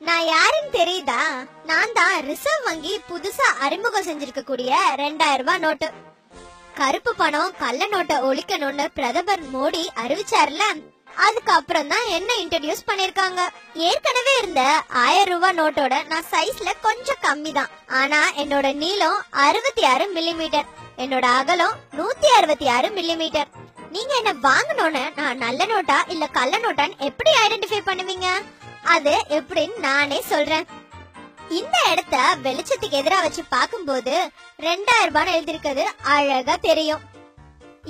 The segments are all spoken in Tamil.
நான் யாருன்னு தெரியுதா? நான் தான் ரிசர்வ் வங்கி புதுசா அறிமுகம் செஞ்சிருக்க கூடிய 2000 ரூபாய் நோட்டு. கருப்பு பணம் கள்ள நோட்டை ஒழிக்கணும்னு பிரதமர் மோடி அறிவிச்சார்ல, அதுக்கப்புறம் தான் என்ன இன்ட்ரோடியூஸ் பண்ணிருக்காங்க. ஏற்கனவே இருந்த 1000 ரூபாய் நோட்டோட நான் சைஸ்ல கொஞ்சம் கம்மி தான். ஆனா என்னோட நீளம் 66 மில்லிமீட்டர், என்னோட அகலம் 166 மில்லிமீட்டர். நீங்க என்ன வாங்கணும்னு நான் நல்ல நோட்டா இல்ல கள்ள நோட்டான்னு எப்படி ஐடென்டிஃபை பண்ணுவீங்க? அது எப்படின்னு நானே சொல்றேன். இந்த இடத்த வெளிச்சத்துக்கு எதிரா வச்சு பாக்கும்போது 2000 ரூபாய் எழுதிருக்கிறது அழகா தெரியும்.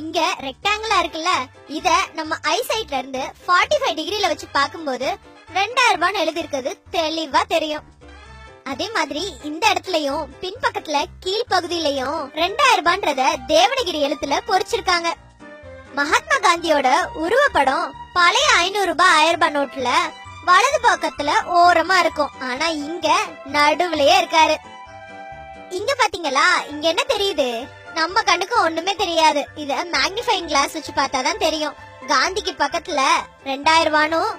இங்க ரெக்டாங்கிளா இருக்குல்ல, இத நம்ம ஐசைட்ல இருந்து 45 டிகிரில வச்சு பாக்கும்போது 2000 ரூபாய் எழுதிருக்கிறது தெளிவா தெரியும். அதே மாதிரி இந்த இடத்துலயும் பின்பக்கத்துல கீழ்பகுதியிலயும் 2000 ரூபான்றத தேவனகிரி எழுத்துல பொறிச்சிருக்காங்க. மகாத்மா காந்தியோட உருவப்படம் பழைய 500 ரூபாய் 1000 ரூபாய் நோட்ல வலது பக்கத்துல ஓரமா இருக்கும். ஆனா இங்க நடுவுலயே இருக்காரு. இங்க பாத்தீங்களா, இங்க என்ன தெரியுது? நம்ம கண்ணுக்கு ஒண்ணுமே தெரியாது. இத மேக்னிஃபைங் கிளாஸ் வச்சு பார்த்தாதான் தெரியும். காந்திக்கு பக்கத்துல 2000 ரூபாயும்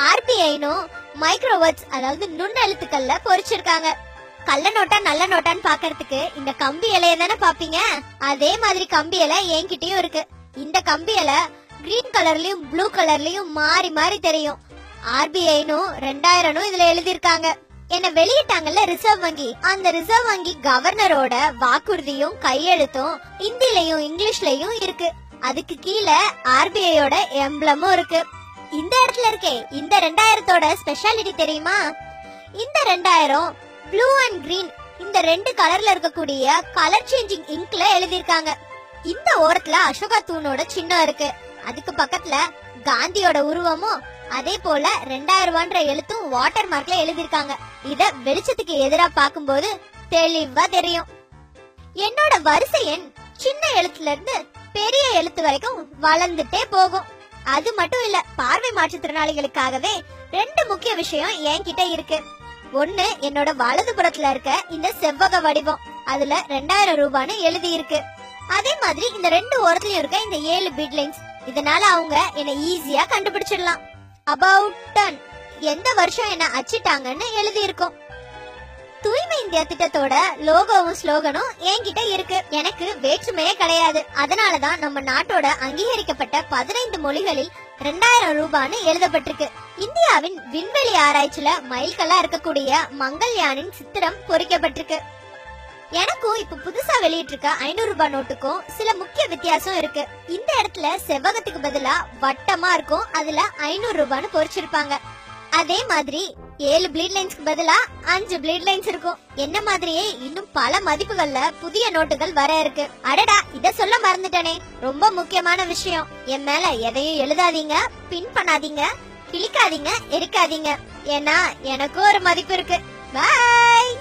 ஆர்பிஐனும் மைக்ரோவேர்ட்ஸ் அதாவது நுண்ணெழுத்துக்கள்ல பொறிச்சிருக்காங்க. கள்ள நோட்டா நல்ல நோட்டான்னு பாக்கிறதுக்கு இந்த கம்பி இலைய தானே பாப்பீங்க. அதே மாதிரி கம்பி இலை என்கிட்டயும் இருக்கு. இந்த கம்பி இலை கிரீன் கலர்லயும் ப்ளூ கலர்லயும் மாறி மாறி தெரியும். ஆர்பிஐனும் 2000 இதுல எழுதிருக்காங்க. என்ன வெளியிட்டாங்கல்ல ரிசர்வ் வங்கி, அந்த ரிசர்வ் வங்கி கவர்னரோட வாக்குறுதியும் கையெழுத்தும் ஹிந்திலயும் இங்கிலீஷ்லயும் இருக்கு. அதுக்கு கீழே ஆர்பிஐயோட எம்ப்ளமும் இருக்கு. இந்த இடத்துல இருக்கே இந்த 2000 ஸ்பெஷாலிட்டி தெரியுமா? இந்த 2000 ப்ளூ அண்ட் கிரீன் இந்த ரெண்டு கலர்ல இருக்கக்கூடிய கலர் சேஞ்சிங் இங்க்ல எழுதிருக்காங்க. இந்த ஓரத்துல அசோகா தூணோட சின்னம் இருக்கு. அதுக்கு பக்கத்துல காந்தியோட உருவமும் அதே போல 2000 ரூபான்ற எழுத்தும் வாட்டர் மார்க்ல எழுதிருக்காங்க. இத வெளிச்சத்துக்கு எதிரா பாக்கும்போது தெளிவா தெரியும். என்னோட வரிசை எண் சின்ன எழுத்துல இருந்து பெரிய எழுத்து வரைக்கும் வளர்ந்துட்டே போகும். அது மட்டும் இல்ல, பார்வை மாற்றுத்திறனாளிகளுக்காகவே 2 முக்கிய விஷயம் என்கிட்ட இருக்கு. ஒண்ணு, என்னோட வலது புறத்துல இருக்க இந்த செவ்வக வடிவம், அதுல 2000 ரூபான்னு எழுதி இருக்கு. அதே மாதிரி இந்த 2 ஓரத்துலயும் இருக்க இந்த 7 பீட் லைன்ஸ், இதனால அவங்க என்ன ஈஸியா கண்டுபிடிச்சிடலாம். அபவுட் டன் எந்த வருஷம் என்ன அச்சிட்டாங்கன்னு எழுதி இருக்கும். தூய்மை இந்தியா திட்டத்தோட லோகோவும் ஸ்லோகனும் என்கிட்ட இருக்கு. எனக்கு வேற்றுமையே கிடையாது. அதனாலதான் நம்ம நாட்டோட அங்கீகரிக்கப்பட்ட 15 மொழிகளில் 2000 ரூபான்னு எழுதப்பட்டிருக்கு. இந்தியாவின் விண்வெளி ஆராய்ச்சியில மைல்கல்லா இருக்கக்கூடிய மங்கள்யானின் சித்திரம் பொறிக்கப்பட்டிருக்கு. எனக்கும் இப்ப புதுசா வெளியிட்டிருக்க 500 ரூபாய் நோட்டுக்கும் சில முக்கிய வித்தியாசம் இருக்கு. இந்த இடத்துல செவ்வகத்துக்கு பதிலா வட்டமா இருக்கும், அதுல 500 ரூபான்னு பொறிச்சிருப்பாங்க. அதே மாதிரி 7 ப்ளீட் லைன்ஸ்க்கு பதிலா 5 ப்ளீட் லைன்ஸ் இருக்கும். என்ன மாதிரியே இன்னும் பல மதிப்புகள்ல புதிய நோட்டுகள் வர இருக்கு. அடடா, இத சொல்ல மறந்துட்டனே, ரொம்ப முக்கியமான விஷயம். என் மேல எதையும் எழுதாதீங்க, பின் பண்ணாதீங்க, கிளிக்காதீங்க, எரிக்காதீங்க. ஏன்னா எனக்கும் ஒரு மதிப்பு இருக்கு. பாய்.